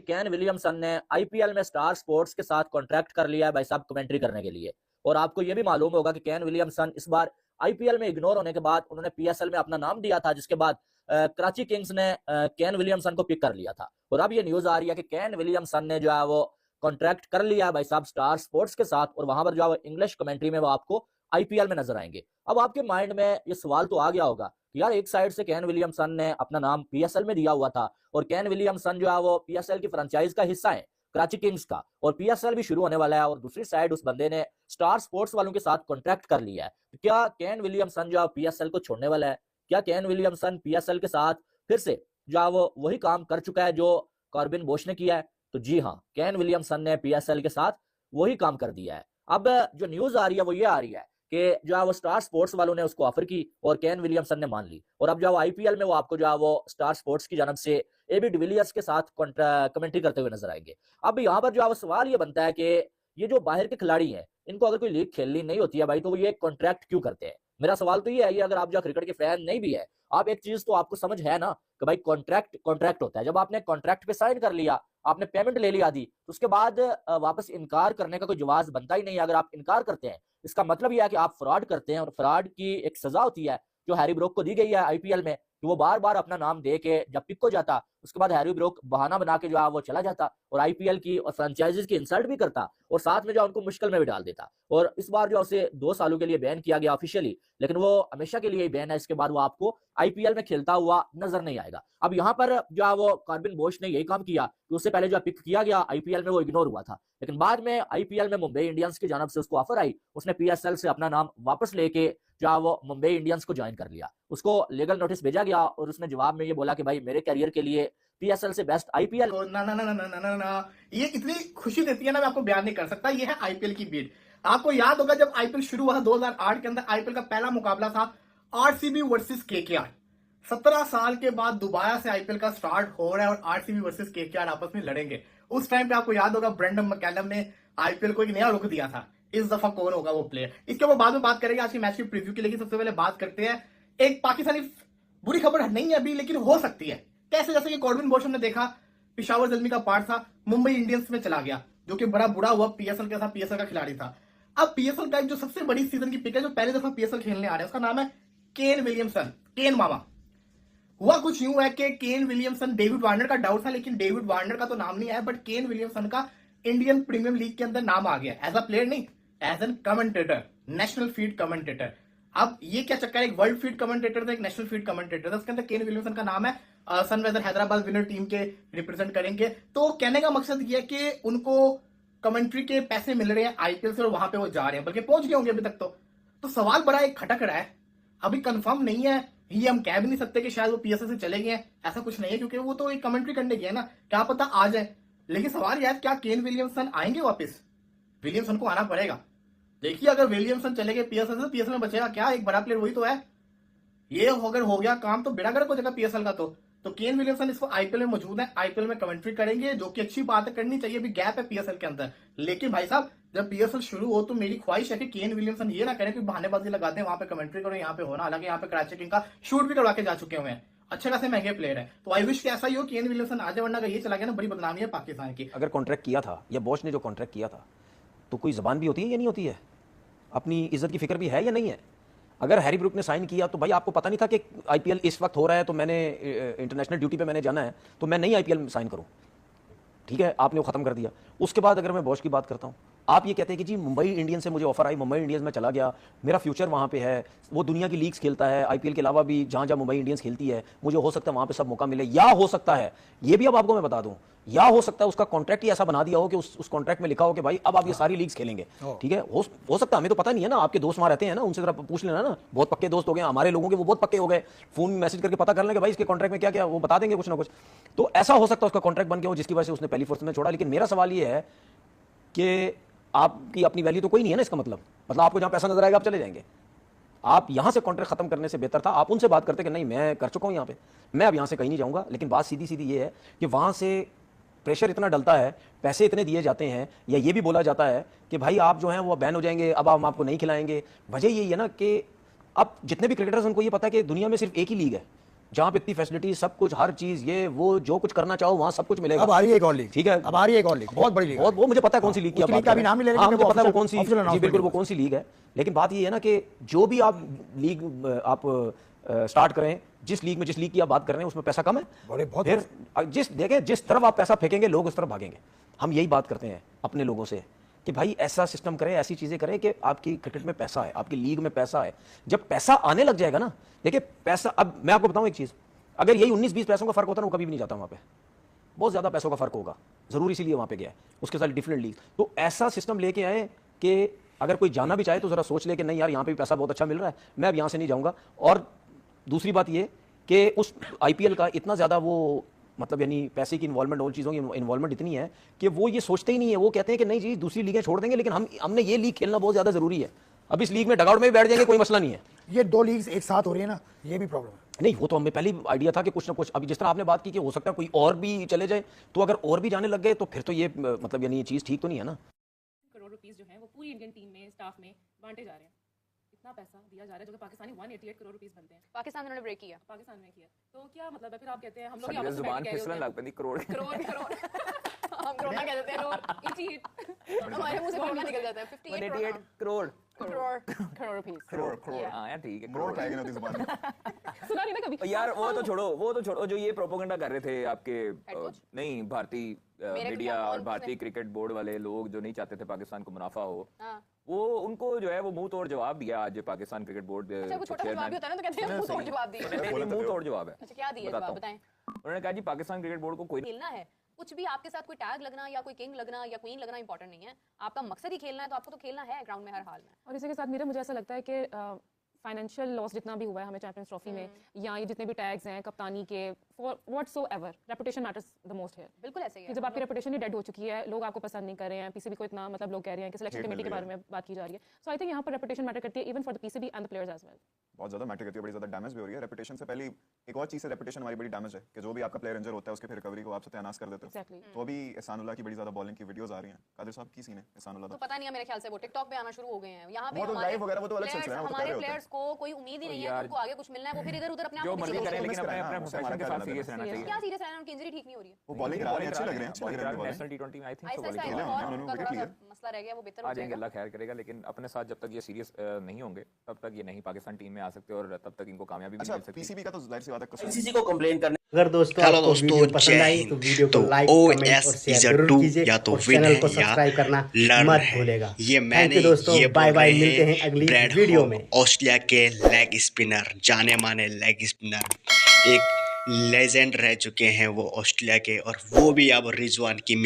Kane Williamson ने IPL में star sports के साथ कॉन्ट्रैक्ट कर लिया है भाई साहब कमेंट्री करने के लिए। और आपको यह भी मालूम होगा कि केन विलियमसन इस बार आईपीएल में इग्नोर होने के बाद उन्होंने पीएसएल में अपना नाम दिया था, जिसके बाद कराची किंग्स ने केन विलियमसन को पिक कर लिया था। और अब ये न्यूज आ रही है कि केन विलियमसन ने जो है वो कॉन्ट्रैक्ट कर लिया है भाई साहब स्टार स्पोर्ट्स के साथ, और वहां पर जो है इंग्लिश कमेंट्री में वो आपको आईपीएल में नजर आएंगे। अब आपके माइंड में ये सवाल तो आ गया होगा कि यार एक साइड से केन विलियमसन ने अपना नाम पीएसएल में दिया हुआ था, और केन विलियमसन जो है वो पीएसएल की फ्रेंचाइज का हिस्सा है कराची किंग्स का, और पीएसएल भी शुरू होने वाला है, और दूसरी साइड उस बंदे ने स्टार स्पोर्ट्स वालों के साथ कॉन्ट्रैक्ट कर लिया है। तो क्या केन विलियमसन जो है पीएसएल को छोड़ने वाला है? क्या केन विलियमसन पीएसएल के साथ फिर से जो है वो वही काम कर चुका है जो कॉर्बिन बोश ने किया है? तो जी हाँ, केन विलियमसन ने पीएसएल के साथ वही काम कर दिया है। अब जो न्यूज आ रही है वो ये आ रही है कि जो है वो स्टार स्पोर्ट्स वालों ने उसको ऑफर की और केन विलियमसन ने मान ली, और अब जो है आईपीएल में वो आपको जो है वो स्टार स्पोर्ट्स की जानब से एबी डिविलियर्स के साथ कमेंट्री करते हुए नजर आएंगे। अब यहाँ पर जो है वो सवाल ये बनता है कि ये जो बाहर के खिलाड़ी हैं, इनको अगर कोई लीग खेलनी नहीं होती है भाई, तो वो ये कॉन्ट्रैक्ट क्यों करते हैं? मेरा सवाल तो ये है, अगर आप जो क्रिकेट के फैन नहीं भी है, आप एक चीज तो आपको समझ है ना कि भाई कॉन्ट्रैक्ट कॉन्ट्रैक्ट होता है। जब आपने कॉन्ट्रैक्ट पे साइन कर लिया, आपने पेमेंट ले ली आधी, तो उसके बाद वापस इनकार करने का कोई जवाब बनता ही नहीं। अगर आप इनकार करते हैं, इसका मतलब यह है कि आप फ्रॉड करते हैं, और फ्रॉड की एक सजा होती है जो हैरी ब्रोक को दी गई है आईपीएल में, कि वो बार बार अपना नाम दे के जब पिक हो जाता, उसके बाद हैरी ब्रोक बहाना बना के जो है वो चला जाता और आईपीएल की और फ्रेंचाइजीज की इंसल्ट भी करता, और साथ में जो उनको मुश्किल में भी डाल देता। और इस बार जो उसे 2 सालों के लिए बैन किया गया ऑफिशियली, लेकिन वो हमेशा के लिए ही बैन है। इसके बाद वो आपको आईपीएल में खेलता हुआ नजर नहीं आएगा। अब यहाँ पर जो है वो कॉर्बिन बोश ने यही काम किया कि उससे पहले जो पिक किया गया आईपीएल में वो इग्नोर हुआ था, लेकिन बाद में आईपीएल में मुंबई इंडियंस की जानब से उसको ऑफर आई, उसने पीएसएल से अपना नाम वापस लेके जो है वो मुंबई इंडियंस को ज्वाइन कर लिया। उसको लीगल नोटिस भेजा गया और उसने जवाब में ये बोला कि भाई मेरे करियर के लिए पीएसएल से बेस्ट आईपीएल। ना ना ना ना ना ना ना ना, ये इतनी खुशी देती है ना, मैं आपको बयान नहीं कर सकता। ये है आईपीएल की बीट। आपको याद होगा जब आईपीएल शुरू हुआ 2008 के अंदर, आईपीएल का पहला मुकाबला था आरसीबी वर्सेस केकेआर। 17 साल के बाद दोबारा से आईपीएल का स्टार्ट हो रहा है और आरसीबी वर्सेस केकेआर आपस में लड़ेंगे। उस टाइम पे आपको याद होगा ब्रेंडन मैकलम ने आईपीएल को एक नया रुख दिया था। इस दफा कौन होगा वो प्लेयर, इसके ऊपर बाद में बात करेंगे आज की मैच की प्रीव्यू की। लेकिन सबसे पहले बात करते हैं, एक पाकिस्तानी बुरी खबर नहीं है अभी, लेकिन हो सकती है। कैसे? जैसे कि कॉर्बिन बोश ने देखा, पिशावर जल्मी का पार्ट था, मुंबई इंडियंस में चला गया, जो कि बड़ा बुरा हुआ। पीएसएल के साथ पीएसएल का खिलाड़ी था। अब पीएसएल का एक जो सबसे बड़ी सीजन की पिक है, जो पहली दफा पीएसएल खेलने आ रहा है, उसका नाम है केन विलियमसन, केन मामा। हुआ कुछ यूं है कि केन विलियमसन, डेविड वार्नर का डाउट था, लेकिन डेविड वार्नर का तो नाम नहीं आया, बट केन विलियमसन का इंडियन प्रीमियर लीग के अंदर नाम आ गया, एज अ प्लेयर नहीं, as an commentator, national feed commentator. अब ये क्या चक्कर है, एक वर्ल्ड फीड कमेंटेटर था, एक नेशनल फीड कमेंटेटर था, उसके अंदर केन विलियमसन का नाम है। सनराइजर हैदराबाद विनर टीम के रिप्रेजेंट करेंगे। तो कहने का मकसद ये है कि उनको कमेंट्री के पैसे मिल रहे हैं आईपीएल से और वहां पे वो जा रहे हैं, बल्कि पहुंच गए होंगे अभी तक। तो सवाल बड़ा एक खटक रहा है, अभी कंफर्म नहीं है। ये हम कह भी नहीं सकते कि शायद वो पीएसएल से चले गए, ऐसा कुछ नहीं है, क्योंकि वो तो एक कमेंट्री करने गए ना, क्या पता आ जाए। लेकिन सवाल यह है, क्या केन विलियमसन आएंगे वापस? विलियमसन को आना पड़ेगा। देखिए, अगर विलियमसन चले गए पीएसएल से, पीएसएल में बचेगा क्या? एक बड़ा प्लेयर वही तो है। ये अगर हो गया काम तो बेड़ा गर्क हो जाएगा पीएसएल का। तो केन विलियमसन इसको आईपीएल में मौजूद है, आईपीएल में कमेंट्री करेंगे, जो कि अच्छी बात है, करनी चाहिए। अभी गैप है पीएसएल के अंदर, लेकिन भाई साहब जब पीएसएल शुरू हो तो मेरी ख्वाहिश है कि केन विलियमसन ये ना करें कि बहानेबाजी लगाते हैं, वहां पे कमेंट्री करो, यहाँ पे होना। हालांकि यहाँ पे कराची किंग का शूट भी करवा के जा चुके हुए हैं, अच्छे खासे महंगे प्लेयर है। तो आई विश कि ऐसा ही हो, केन विलियमसन आ जाए, वरना अगर ये चला गया ना, बड़ी बदनामी है पाकिस्तान की। अगर कॉन्ट्रैक्ट किया था या बॉश ने जो कॉन्ट्रैक्ट किया था, तो कोई जबान भी होती है या नहीं होती है? अपनी इज्जत की फिक्र भी है या नहीं है? अगर हैरी ब्रूक ने साइन किया तो भाई आपको पता नहीं था कि आईपीएल इस वक्त हो रहा है, तो मैंने इंटरनेशनल ड्यूटी पे मैंने जाना है, तो मैं नहीं आईपीएल में साइन करूं। ठीक है, आपने वो खत्म कर दिया। उसके बाद अगर मैं बॉश की बात करता हूं, आप ये कहते हैं कि जी मुंबई इंडियंस से मुझे ऑफर आई, मुंबई इंडियंस में चला गया, मेरा फ्यूचर वहां पे है, वो दुनिया की लीग्स खेलता है, आईपीएल के अलावा भी जहां जहां मुंबई इंडियंस खेलती है, मुझे हो सकता है वहां पे सब मौका मिले। या हो सकता है, ये भी अब आपको मैं बता दूं, या हो सकता है उसका कॉन्ट्रैक्ट ही ऐसा बना दिया हो कि उस कॉन्ट्रैक्ट में लिखा हो कि भाई अब आप ये सारी लीग्स खेलेंगे। ठीक है, हो सकता है, हमें तो पता नहीं है ना। आपके दोस्त वहां रहते हैं ना, उनसे जरा पूछ लेना ना, बहुत पक्के दोस्त हो गए हमारे लोगों के, वो बहुत पक्के हो गए, फोन मैसेज करके पता कर लेंगे भाई इसके कॉन्ट्रैक्ट में क्या क्या, वो बता देंगे कुछ ना कुछ। तो ऐसा हो सकता है उसका कॉन्ट्रैक्ट बन गया हो, जिसकी वजह से उसने पहली फोर्स में छोड़ा। लेकिन मेरा सवाल ये है कि आपकी अपनी वैल्यू तो कोई नहीं है ना, इसका मतलब आपको जहां पैसा नजर आएगा आप चले जाएंगे। आप यहां से कॉन्ट्रैक्ट खत्म करने से बेहतर था आप उनसे बात करते कि नहीं मैं कर चुका हूं यहां पे, मैं अब यहां से कहीं नहीं जाऊंगा। लेकिन बात सीधी सीधी ये है कि वहां से प्रेशर इतना डलता है, पैसे इतने दिए जाते हैं, या ये भी बोला जाता है कि भाई आप जो हैं वो बैन हो जाएंगे, अब हम आपको नहीं खिलाएंगे। वजह यही है ना कि अब जितने भी क्रिकेटर्स उनको ये पता है कि दुनिया में सिर्फ एक ही लीग है, जहाँ पे इतनी फैसिलिटी, सब कुछ, हर चीज, ये वो जो कुछ करना चाहो वहाँ सब कुछ मिलेगा। अब आ रही है एक और लीग, ठीक है, अब आ रही है एक और लीग, बहुत बड़ी लीग, बहुत, वो मुझे पता है कौन सी लीग की आप बात कर रहे हैं। अभी नाम नहीं ले रहे, हाँ, मुझे पता है वो कौन सी, ऑफिशियल जी अनाउंसमेंट बिल्कुल वो कौन सी लीग है। लेकिन बात ये है ना कि जो भी आप लीग आप स्टार्ट करें, जिस लीग में, जिस लीग की आप बात कर रहे हैं उसमें पैसा कम है, बड़े बहुत, फिर जिस तरफ आप पैसा फेंकेंगे लोग उस तरफ भागेंगे। हम यही बात करते हैं अपने लोगों से कि भाई ऐसा सिस्टम करें, ऐसी चीजें करें कि आपकी क्रिकेट में पैसा है, आपकी लीग में पैसा है। जब पैसा आने लग जाएगा ना, देखिए पैसा, अब मैं आपको बताऊं एक चीज, अगर यही 19-20 पैसों का फर्क होता ना, वो कभी भी नहीं जाता वहां पे। बहुत ज्यादा पैसों का फर्क होगा, जरूर इसीलिए वहां पे गया है, उसके साथ डिफरेंट लीग। तो ऐसा सिस्टम लेके आए कि अगर कोई जाना भी चाहे तो जरा सोच ले कि नहीं यार यहाँ पे भी पैसा बहुत अच्छा मिल रहा है, मैं अब यहाँ से नहीं जाऊंगा। और दूसरी बात ये कि उस आईपीएल का इतना ज्यादा वो मतलब यानी पैसे की इन्वॉल्वमेंट, और चीज़ों की इन्वॉल्वमेंट इतनी है कि वो ये सोचते ही नहीं है। वो कहते हैं कि नहीं जी दूसरी लीगें छोड़ देंगे, लेकिन हमने ये लीग खेलना बहुत ज़्यादा ज़रूरी है। अब इस लीग में डगआउट में भी बैठ जाएंगे, कोई मसला नहीं है। ये दो लीग्स एक साथ हो रही है ना, ये भी प्रॉब्लम है। नहीं, वो तो हमें पहले ही आइडिया था कि कुछ ना कुछ, अभी जिस तरह आपने बात की कि हो सकता है कोई और भी चले जाए, तो अगर और भी जाने लग गए तो फिर तो ये मतलब यानी ये चीज़ ठीक तो नहीं है ना। करोड़ रुपीस जो है वो पूरी इंडियन टीम में, स्टाफ में बांटे जा रहे हैं। इतना पैसा दिया जा रहा है जो कि पाकिस्तानी 188 करोड़ रुपीस बनते हैं। पाकिस्तान उन्होंने ब्रेक किया, पाकिस्तान में किया, तो क्या मतलब है? फिर आप कहते हैं हम लोग साਡੀ ਜ਼ੁਬਾਨ ਫਿਸਲਣ ਲੱਗ ਪੈਂਦੀ करोड़ करोड़ हम करोड़ कहते हैं, हमारे मुंह से करोड़ निकल जाता है। 58 करोड़ करोड़ रुपीस, करोड़ हाँ यार ठीक है, करोड़ खाएगी ना जुबान में। सुना नहीं ना कभी? और यार वो तो छोड़ो जो ये प्रोपेगेंडा कर रहे थे आपके नहीं भारतीय मीडिया और भारतीय क्रिकेट बोर्ड वाले लोग जो नहीं चाहते थे पाकिस्तान को मुनाफा हो, वो उनको जो है वो मुंह तोड़ जवाब दिया आज पाकिस्तान क्रिकेट बोर्ड अच्छा, वो छोटा जवाब भी होता है ना, तो कहते हैं मुंह तोड़ जवाब दिया। मुंह तोड़ जवाब है। अच्छा, क्या दिया जवाब बताएं? उन्होंने कहा जी पाकिस्तान क्रिकेट बोर्ड को कोई खेलना है, कुछ भी आपके साथ कोई टैग लगना या कोई किंग लगना या क्वीन लगना इंपॉर्टेंट नहीं है। आपका मकसद ही खेलना है, तो आपको तो खेलना है ग्राउंड में हर हाल में। और इसी के साथ मुझे ऐसा लगता है कि फाइनेंशियल लॉस जितना भी हुआ है हमें चैंपियंस ट्रॉफी में, या ये जितने भी टैग्स हैं कप्तानी के, for whatsoever, reputation matters the most here. बिल्कुल ऐसे ही कि जब आपकी रेपुटेशन ही डेड हो चुकी है, लोग आपको पसंद नहीं कर रहे हैं, पीसीबी को इतना मतलब लोग कह रहे हैं कि सिलेक्शन कमेटी के बारे में बात की जा रही है। सो आई थिंक यहाँ पर रेपुटेशन मैटर करती है, even for the PCB and the players as well. बहुत ज्यादा मैटर करती है, बड़ी ज्यादा डैमेज भी हो रही है। रेपुटेशन से पहले एक और चीज है, रेपुटेशन हमारी बड़ी डैमेज है कि जो भी आपका प्लेयर इंजर होता है उसके फिर रिकवरी को आप सत्यानाश कर देते हो। Exactly. तो अभी एहसानुल्लाह की बड़ी ज्यादा बॉलिंग की वीडियोस आ रही हैं। कादिर साहब की सीन है एहसानुल्लाह तो पता नहीं है, मेरे ख्याल से वो टिकटॉक पे आना शुरू हो गए हैं। यहाँ पे वो तो हमारे live वगैरह वो तो अलग सिलसिला है, वो तो कर हमारे रहे होते हैं। प्लेयर्स को कोई उम्मीद ही नहीं है, उनको आगे कुछ मिलना है, वो फिर इधर उधर अपने आप जो को मर्जी पीछे करें, खींच लेकिन अपने हाँ, प्रोफेशन के साथ सीरियस रहना चाहिए। क्या सीरियस रहना, उनकी इंजरी ठीक नहीं हो रही है। वो बॉलिंग करा रहे हैं, अच्छी लग रहे हैं, अच्छी लग रहे हैं bowling। नेशनल टी20 में आई थिंक ऐसा बॉलिंग ऐसा कर रहे हैं। और उन्होंने उनका wicket थोड़ा लिया। सा मसला रह गया, वो बेहतर आ हो जाएंगे, जाएगा। अल्लाह खैर करेगा, लेकिन अपने साथ जब तक ये सीरियस नहीं होंगे तब तक ये नहीं पाकिस्तान टीम में आ सकते और तब तक इनको कामयाबी भी अच्छा, नहीं मिल सकती। पीसीबी का तो जाहिर सी बात है कसूर है। किसी को कंप्लेन करने अगर दोस्तों हेलो आपको दोस्तों, वीडियो पसंद जय आई हिंद। तो वीडियो को तो लाइक, कमेंट OS और शेयर is a जरूर do कीजिए या तो और win चैनल है को या सब्सक्राइब करना learn मत है। भूलेगा। ये थैंक मैंने यू दोस्तों, ये बाय बोल बाय, रहे मिलते हैं अगली ब्रैड वीडियो हॉग, में। ऑस्ट्रेलिया के लेग स्पिनर, जाने माने लेग स्पिनर, एक लेजेंड रह चुके हैं वो ऑस्ट्रेलिया के, और वो भी अब रिजवान की